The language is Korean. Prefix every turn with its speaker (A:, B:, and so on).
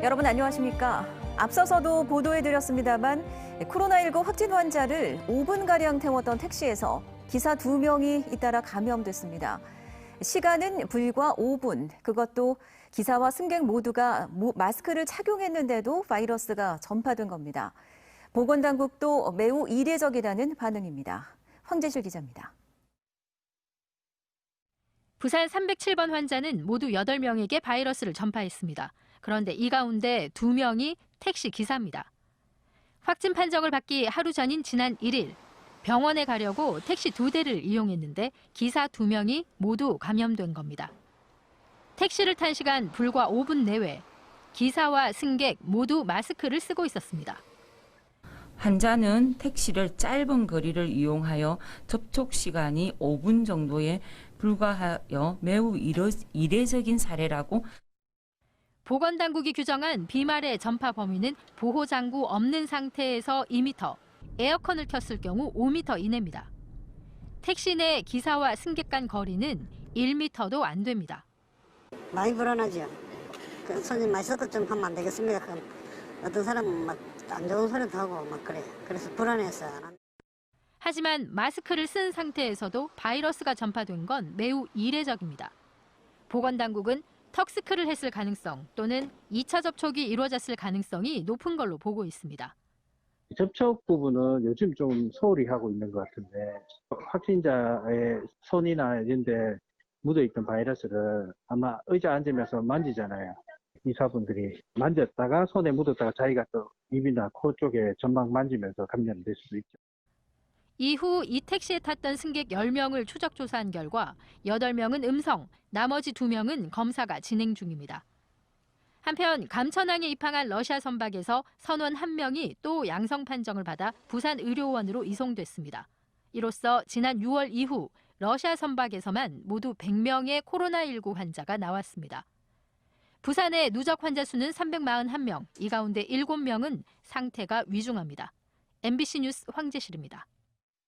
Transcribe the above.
A: 여러분 안녕하십니까? 앞서서도 보도해드렸습니다만 코로나19 확진 환자를 5분가량 태웠던 택시에서 기사 2명이 잇따라 감염됐습니다. 시간은 불과 5분, 그것도 기사와 승객 모두가 마스크를 착용했는데도 바이러스가 전파된 겁니다. 보건당국도 매우 이례적이라는 반응입니다. 황재실 기자입니다.
B: 부산 307번 환자는 모두 8명에게 바이러스를 전파했습니다. 그런데 이 가운데 2명이 택시 기사입니다. 확진 판정을 받기 하루 전인 지난 1일 병원에 가려고 택시 2대를 이용했는데 기사 2명이 모두 감염된 겁니다. 택시를 탄 시간 불과 5분 내외 기사와 승객 모두 마스크를 쓰고 있었습니다.
C: 환자는 택시를 짧은 거리를 이용하여 접촉 시간이 5분 정도에 불과하여 매우 이례적인 사례라고.
B: 보건당국이 규정한 비말의 전파 범위는 보호장구 없는 상태에서 2m, 에어컨을 켰을 경우 5m 이내입니다. 택시 내 기사와 승객 간 거리는 1m도 안 됩니다.
D: 많이 불안하죠. 손님 마스크 좀 하면 안 되겠습니까? 어떤 사람은 막 안 좋은 소리도 하고 막 그래. 그래서 불안해서.
B: 하지만 마스크를 쓴 상태에서도 바이러스가 전파된 건 매우 이례적입니다. 보건당국은 턱스크를 했을 가능성 또는 2차 접촉이 이루어졌을 가능성이 높은 걸로 보고 있습니다.
E: 접촉 부분은 요즘 좀 소홀히 하고 있는 것 같은데 확진자의 손이나 이런 데 묻어있던 바이러스를 아마 의자 앉으면서 만지잖아요. 의사분들이 만졌다가 손에 묻었다가 자기가 또 입이나 코 쪽에 점막 만지면서 감염될 수도 있죠.
B: 이후 이 택시에 탔던 승객 10명을 추적 조사한 결과 8명은 음성, 나머지 2명은 검사가 진행 중입니다. 한편 감천항에 입항한 러시아 선박에서 선원 1명이 또 양성 판정을 받아 부산 의료원으로 이송됐습니다. 이로써 지난 6월 이후 러시아 선박에서만 모두 100명의 코로나19 환자가 나왔습니다. 부산의 누적 환자 수는 341명, 이 가운데 7명은 상태가 위중합니다. MBC 뉴스 황재실입니다.